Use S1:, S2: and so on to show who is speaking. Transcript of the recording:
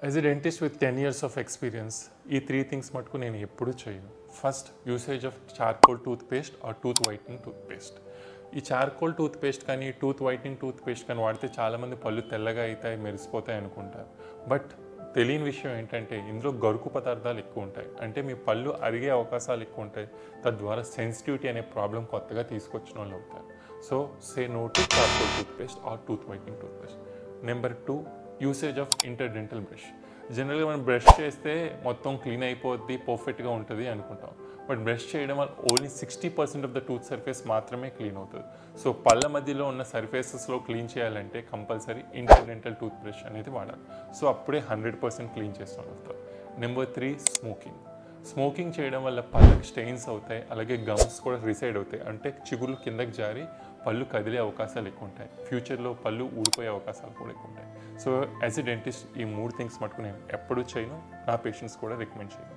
S1: As a dentist with 10 years of experience, ఈ 3 things మటుకు నేను ఎప్పుడూ చేయను. First, usage of charcoal toothpaste or tooth whitening toothpaste. ఈ charcoal toothpaste కానీ tooth whitening toothpaste కానీ వాడితే చాలామంది పళ్ళు తెల్లగా అవుతాయి, మెరిసిపోతాయి అనుకుంటారు. బట్ తెలియని విషయం ఏంటంటే ఇందులో గరుకు పదార్థాలు ఎక్కువ ఉంటాయి. అంటే మీ పళ్ళు అరిగే అవకాశాలు ఎక్కువ ఉంటాయి. తద్వారా సెన్సిటివిటీ అనే ప్రాబ్లం కొత్తగా తీసుకొచ్చిన వాళ్ళు అవుతారు. So say no to charcoal toothpaste or tooth whitening toothpaste. Number 2, usage of interdental brush. జనరల్గా మనం బ్రష్ చేస్తే మొత్తం క్లీన్ అయిపోద్ది, పర్ఫెక్ట్గా ఉంటుంది అనుకుంటాం. బట్ బ్రష్ చేయడం వల్ల only 60% of the tooth surface మాత్రమే క్లీన్ అవుతుంది. సో పళ్ళ మధ్యలో ఉన్న సర్ఫేసెస్లో క్లీన్ చేయాలంటే కంపల్సరీ ఇంటర్డెంటల్ టూత్ బ్రష్ అనేది వాడాలి. సో అప్పుడే 100% క్లీన్ చేస్తూ వస్తారు. Number 3, smoking. స్మోకింగ్ చేయడం వల్ల పళ్ళకి స్టెయిన్స్ అవుతాయి, అలాగే గమ్స్ కూడా రిసైడ్ అవుతాయి. అంటే చిగుళ్ళు కిందకి జారి పళ్ళు కదిలే అవకాశాలు ఎక్కువ ఉంటాయి. ఫ్యూచర్లో పళ్ళు ఊడిపోయే అవకాశాలు కూడా ఎక్కువ ఉంటాయి. సో యాజ్ ఎ డెంటిస్ట్ ఈ 3 థింగ్స్ మటుకు నేను ఎప్పుడూ చేయను, నా పేషెంట్స్ కూడా రికమెండ్ చేయను.